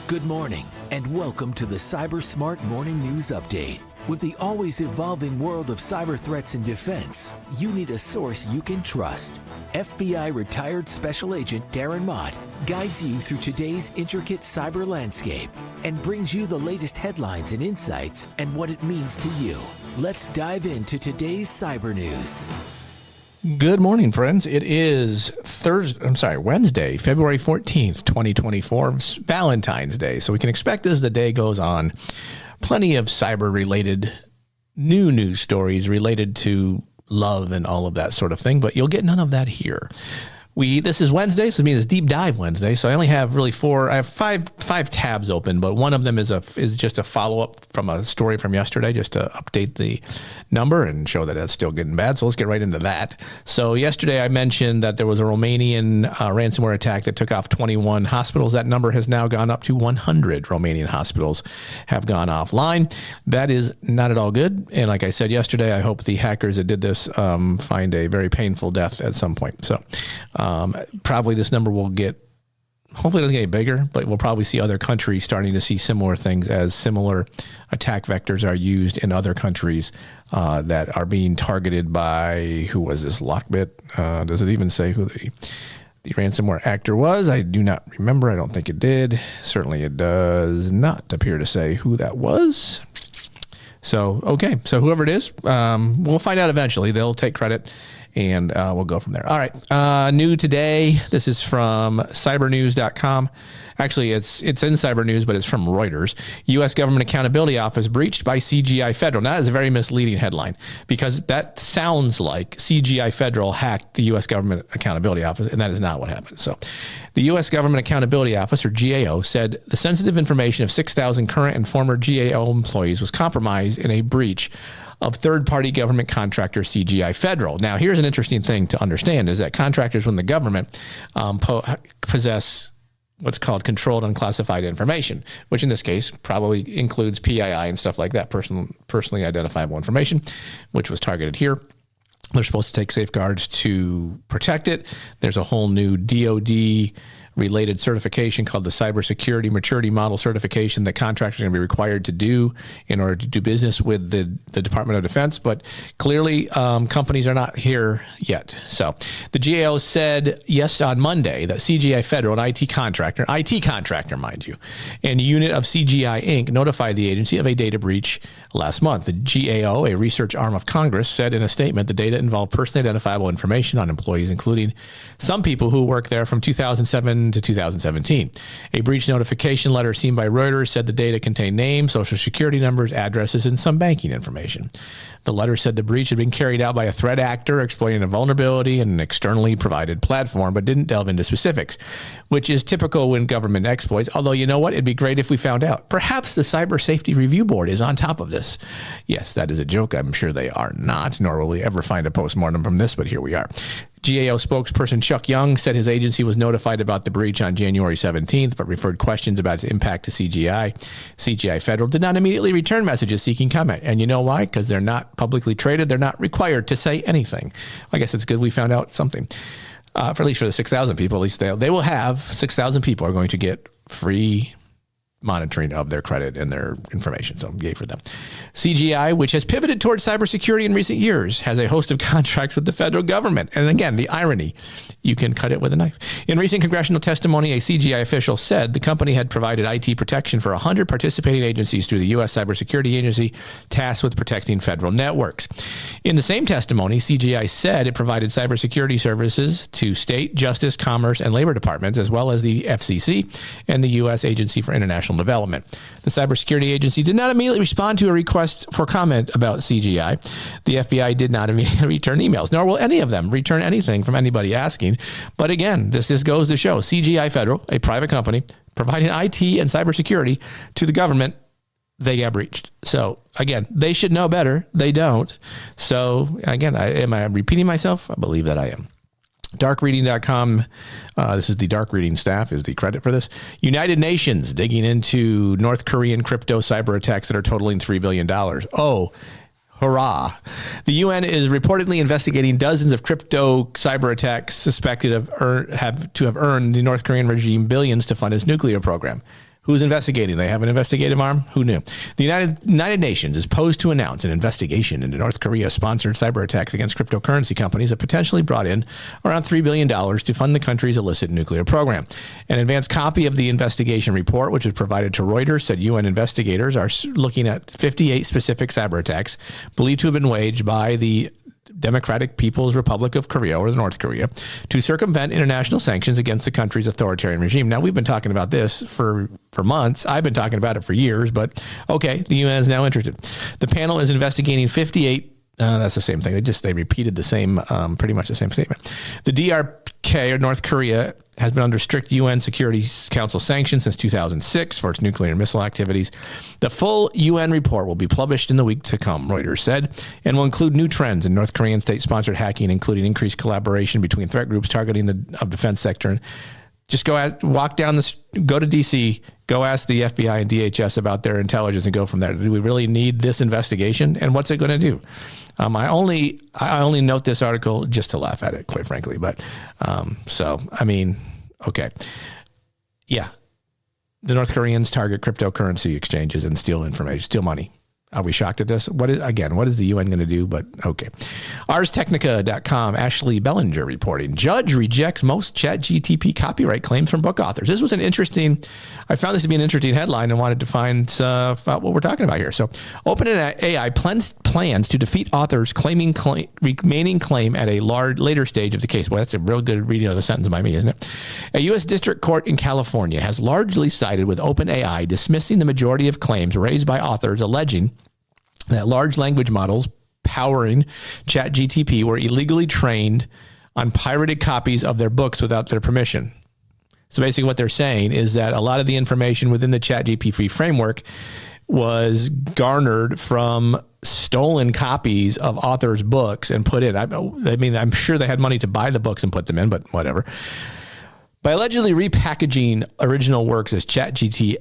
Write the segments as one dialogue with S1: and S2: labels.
S1: Good morning, and welcome to the Cyber Smart Morning News Update. With the always evolving world of cyber threats and defense, you need a source you can trust. FBI retired Special Agent Darren Mott guides you through today's intricate cyber landscape and brings you the latest headlines and insights and what it means to you. Let's dive into today's cyber news.
S2: Good morning, friends. It is Wednesday, February 14th, 2024. It's Valentine's Day. So we can expect as the day goes on, plenty of cyber-related new news stories related to love and all of that sort of thing, but you'll get none of that here. This is Wednesday, so it means it's Deep Dive Wednesday. So I only have really five tabs open, but one of them is just a follow-up from a story from yesterday, just to update the number and show that that's still good and bad. So let's get right into that. So yesterday I mentioned that there was a Romanian ransomware attack that took off 21 hospitals. That number has now gone up to 100 Romanian hospitals have gone offline. That is not at all good. And like I said yesterday, I hope the hackers that did this find a very painful death at some point. So probably this number will hopefully it doesn't get bigger, but we'll probably see other countries starting to see similar things as similar attack vectors are used in other countries that are being targeted by, who was this, Lockbit? Does it even say who the ransomware actor was? I do not remember. I don't think it did. Certainly it does not appear to say who that was. So, okay. So whoever it is, we'll find out eventually. They'll take credit. And we'll go from there. All right. New today. This is from cybernews.com. Actually, it's in Cyber News, but it's from Reuters. U.S. Government Accountability Office breached by CGI Federal. Now, that is a very misleading headline because that sounds like CGI Federal hacked the U.S. Government Accountability Office, and that is not what happened. So the U.S. Government Accountability Office, or GAO, said the sensitive information of 6,000 current and former GAO employees was compromised in a breach of third-party government contractor CGI Federal. Now, here's an interesting thing to understand is that contractors within the government possess what's called controlled unclassified information, which in this case probably includes PII and stuff like that, personally identifiable information, which was targeted here. They're supposed to take safeguards to protect it. There's a whole new DoD related certification called the Cybersecurity Maturity Model Certification that contractors are going to be required to do in order to do business with the Department of Defense. But clearly, companies are not here yet. So the GAO said on Monday that CGI Federal, an IT contractor, mind you, and unit of CGI Inc. notified the agency of a data breach last month. The GAO, a research arm of Congress, said in a statement the data involved personally identifiable information on employees, including some people who worked there from 2007 to 2017. A breach notification letter seen by Reuters said the data contained names, social security numbers, addresses, and some banking information. The letter said the breach had been carried out by a threat actor exploiting a vulnerability in an externally provided platform, but didn't delve into specifics, which is typical when government exploits. Although, you know what? It'd be great if we found out. Perhaps the Cyber Safety Review Board is on top of this. Yes, that is a joke. I'm sure they are not, nor will we ever find a postmortem from this, but here we are. GAO spokesperson Chuck Young said his agency was notified about the breach on January 17th, but referred questions about its impact to CGI. CGI Federal did not immediately return messages seeking comment. And you know why? Because they're not publicly traded. They're not required to say anything. I guess it's good we found out something. For at least for the 6,000 people, at least they will have 6,000 people are going to get free monitoring of their credit and their information. So yay for them. CGI, which has pivoted towards cybersecurity in recent years, has a host of contracts with the federal government. And again, the irony, you can cut it with a knife. In recent congressional testimony, a CGI official said the company had provided IT protection for 100 participating agencies through the U.S. Cybersecurity Agency tasked with protecting federal networks. In the same testimony, CGI said it provided cybersecurity services to state, justice, commerce, and labor departments, as well as the FCC and the U.S. Agency for International Development. The Cybersecurity Agency did not immediately respond to a request for comment about CGI. The FBI did not immediately return emails, nor will any of them return anything from anybody asking. But again, this goes to show CGI Federal, a private company, providing IT and cybersecurity to the government, they got breached. So again, they should know better. They don't. So again, am I repeating myself? I believe that I am. Darkreading.com, this is the Dark Reading staff, is the credit for this. United Nations digging into North Korean crypto cyber attacks that are totaling $3 billion. Oh, hurrah. The UN is reportedly investigating dozens of crypto cyber attacks suspected of have earned the North Korean regime billions to fund its nuclear program. Who's investigating? They have an investigative arm? Who knew? The United Nations is posed to announce an investigation into North Korea-sponsored cyber attacks against cryptocurrency companies that potentially brought in around $3 billion to fund the country's illicit nuclear program. An advanced copy of the investigation report, which was provided to Reuters, said UN investigators are looking at 58 specific cyber attacks believed to have been waged by the Democratic People's Republic of Korea, or the North Korea, to circumvent international sanctions against the country's authoritarian regime. Now, we've been talking about this for months. I've been talking about it for years, but okay, the UN is now interested. The panel is investigating 58. That's the same thing. They repeated the same, pretty much the same statement. The DRK, or North Korea, has been under strict UN Security Council sanctions since 2006 for its nuclear and missile activities. The full UN report will be published in the week to come, Reuters said, and will include new trends in North Korean state-sponsored hacking, including increased collaboration between threat groups targeting the defense sector. And just go to D.C., go ask the FBI and DHS about their intelligence and go from there. Do we really need this investigation? And what's it going to do? I only note this article just to laugh at it, quite frankly. But okay. Yeah. The North Koreans target cryptocurrency exchanges and steal information, steal money. Are we shocked at this? What is the UN going to do? But okay. ArsTechnica.com, Ashley Bellinger reporting. Judge rejects most ChatGPT copyright claims from book authors. This was I found this to be an interesting headline and wanted to find out what we're talking about here. So OpenAI plans to defeat authors remaining claim at a later stage of the case. Well, that's a real good reading of the sentence by me, isn't it? A U.S. district court in California has largely sided with OpenAI, dismissing the majority of claims raised by authors alleging that large language models powering ChatGPT were illegally trained on pirated copies of their books without their permission. So basically what they're saying is that a lot of the information within the ChatGPT framework was garnered from stolen copies of authors' books and put in. I'm sure they had money to buy the books and put them in, but whatever. By allegedly repackaging original works as GPT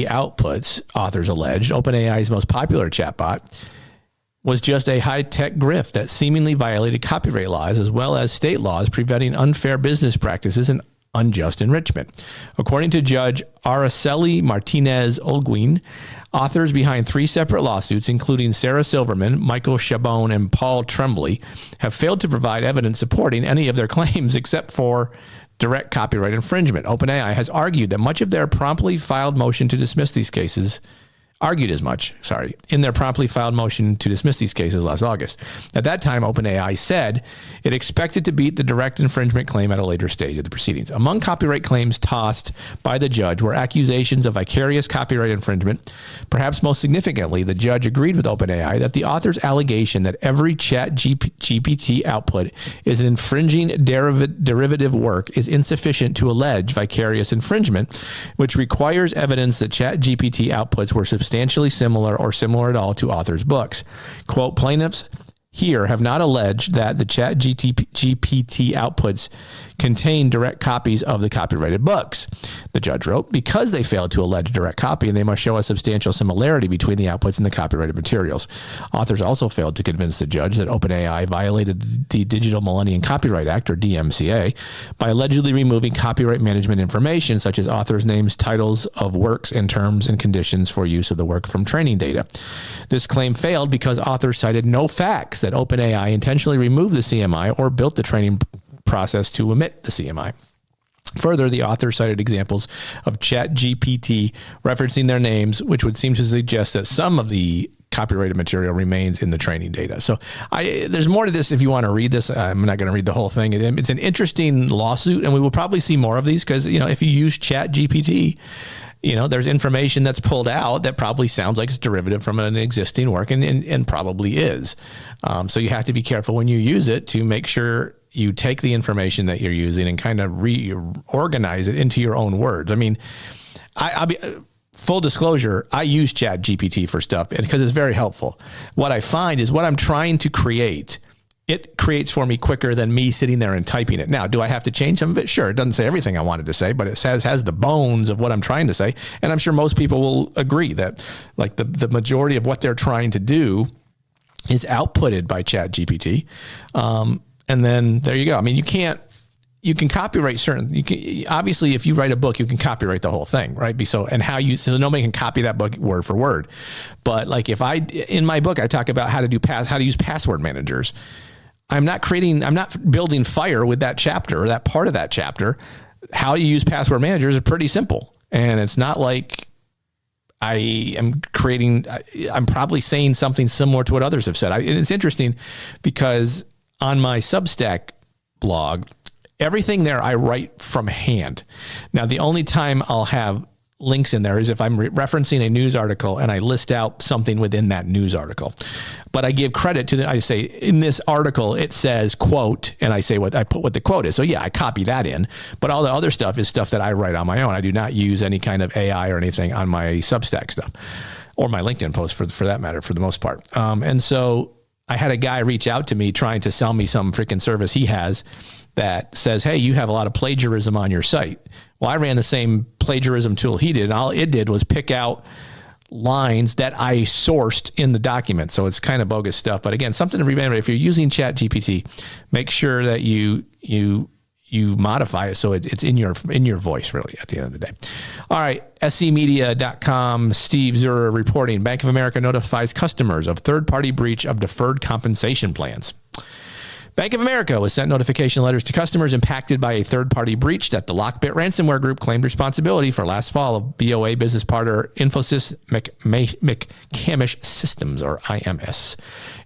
S2: outputs, authors alleged, OpenAI's most popular chatbot was just a high-tech grift that seemingly violated copyright laws as well as state laws preventing unfair business practices and unjust enrichment. According to Judge Araceli Martinez Olguin, authors behind 3 separate lawsuits, including Sarah Silverman, Michael Chabon, and Paul Tremblay, have failed to provide evidence supporting any of their claims except for direct copyright infringement. OpenAI has argued that much of their promptly filed motion to dismiss these cases in their promptly filed motion to dismiss these cases last August. At that time, OpenAI said it expected to beat the direct infringement claim at a later stage of the proceedings. Among copyright claims tossed by the judge were accusations of vicarious copyright infringement. Perhaps most significantly, the judge agreed with OpenAI that the author's allegation that every ChatGPT output is an infringing derivative work is insufficient to allege vicarious infringement, which requires evidence that ChatGPT outputs were substantially similar or similar at all to authors' books. Quote, plaintiffs here have not alleged that the ChatGPT outputs contain direct copies of the copyrighted books, the judge wrote. Because they failed to allege direct copy, they must show a substantial similarity between the outputs and the copyrighted materials. Authors also failed to convince the judge that OpenAI violated the Digital Millennium Copyright Act, or DMCA, by allegedly removing copyright management information such as authors' names, titles of works, and terms and conditions for use of the work from training data. This claim failed because authors cited no facts that OpenAI intentionally removed the CMI or built the training process to omit the CMI. Further, the author cited examples of ChatGPT referencing their names, which would seem to suggest that some of the copyrighted material remains in the training data. So there's more to this if you want to read this. I'm not going to read the whole thing. It's an interesting lawsuit, and we will probably see more of these because, if you use ChatGPT, there's information that's pulled out that probably sounds like it's derivative from an existing work and probably is. So you have to be careful when you use it to make sure you take the information that you're using and kind of reorganize it into your own words. I mean, I'll be full disclosure, I use ChatGPT for stuff because it's very helpful. What I find is what I'm trying to create, it creates for me quicker than me sitting there and typing it. Now, do I have to change some of it? Sure. It doesn't say everything I wanted to say, but it has the bones of what I'm trying to say. And I'm sure most people will agree that like the majority of what they're trying to do is outputted by ChatGPT. And then there you go. I mean, you can't, you can copyright certain. You can obviously, if you write a book, you can copyright the whole thing, right? So nobody can copy that book word for word. But like in my book, I talk about how to use password managers. I'm not building fire with that chapter or that part of that chapter. How you use password managers is pretty simple, and it's not like I'm probably saying something similar to what others have said. It's interesting because on my Substack blog, everything there I write from hand. Now, the only time I'll have links in there is if I'm referencing a news article and I list out something within that news article. But I give credit to I say in this article, it says quote, and I put what the quote is. So yeah, I copy that in, but all the other stuff is stuff that I write on my own. I do not use any kind of AI or anything on my Substack stuff or my LinkedIn post for that matter, for the most part. And so I had a guy reach out to me trying to sell me some freaking service he has that says, hey, you have a lot of plagiarism on your site. Well, I ran the same plagiarism tool he did, and all it did was pick out lines that I sourced in the document. So it's kind of bogus stuff. But again, something to remember, if you're using ChatGPT, make sure that you modify it so it's in your voice, really, at the end of the day. All right, scmedia.com, Steve Zurer reporting, Bank of America notifies customers of third-party breach of deferred compensation plans. Bank of America was sent notification letters to customers impacted by a third-party breach that the Lockbit ransomware group claimed responsibility for last fall of BOA business partner Infosys McCamish Systems, or IMS.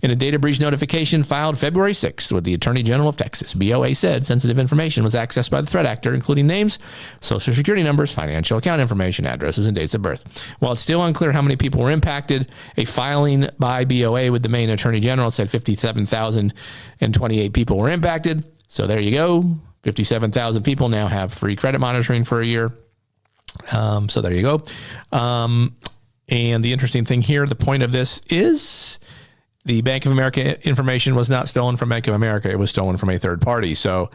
S2: In a data breach notification filed February 6th with the Attorney General of Texas, BOA said sensitive information was accessed by the threat actor, including names, social security numbers, financial account information, addresses, and dates of birth. While it's still unclear how many people were impacted, a filing by BOA with the Maine Attorney General said 57,028 people were impacted. So there you go. 57,000 people now have free credit monitoring for a year. So there you go. And the interesting thing here, the point of this is the Bank of America information was not stolen from Bank of America. It was stolen from a third party. So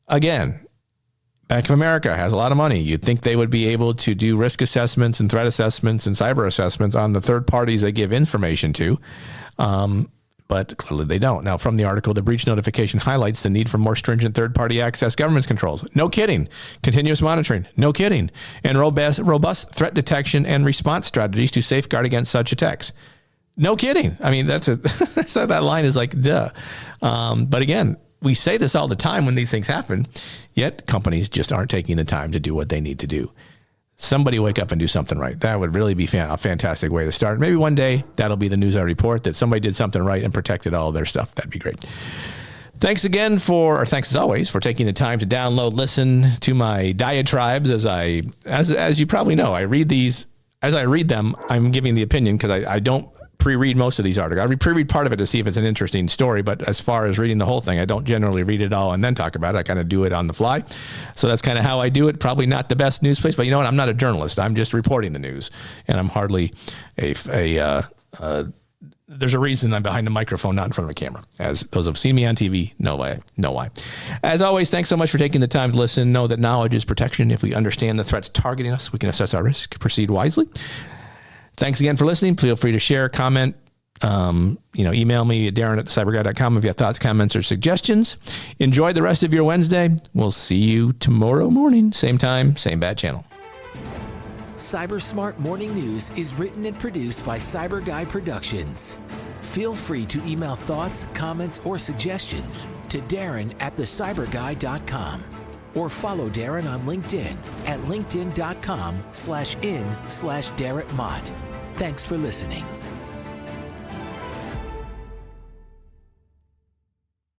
S2: again, Bank of America has a lot of money. You'd think they would be able to do risk assessments and threat assessments and cyber assessments on the third parties they give information to. But clearly they don't. Now, from the article, the breach notification highlights the need for more stringent third-party access governance controls. No kidding. Continuous monitoring. No kidding. And robust threat detection and response strategies to safeguard against such attacks. No kidding. I mean, that line is like, duh. But again, we say this all the time when these things happen, yet companies just aren't taking the time to do what they need to do. Somebody wake up and do something right. That would really be a fantastic way to start. Maybe one day that'll be the news I report, that somebody did something right and protected all of their stuff. That'd be great. Thanks as always, for taking the time to download, listen to my diatribes as you probably know. I read these, as I read them, I'm giving the opinion because I don't pre-read most of these articles. I pre-read part of it to see if it's an interesting story, but as far as reading the whole thing, I don't generally read it all and then talk about it. I kind of do it on the fly. So that's kind of how I do it. Probably not the best news place, but you know what? I'm not a journalist. I'm just reporting the news, and I'm hardly there's a reason I'm behind a microphone, not in front of a camera. As those who've seen me on TV know why. As always, thanks so much for taking the time to listen. Know that knowledge is protection. If we understand the threats targeting us, we can assess our risk, proceed wisely. Thanks again for listening. Feel free to share, comment, email me at darren@thecyberguy.com if you have thoughts, comments, or suggestions. Enjoy the rest of your Wednesday. We'll see you tomorrow morning. Same time, same bad channel.
S1: Cyber Smart Morning News is written and produced by Cyber Guy Productions. Feel free to email thoughts, comments, or suggestions to Darren@thecyberguy.com. Or follow Darren on LinkedIn at linkedin.com/in/DarrenMott. Thanks for listening.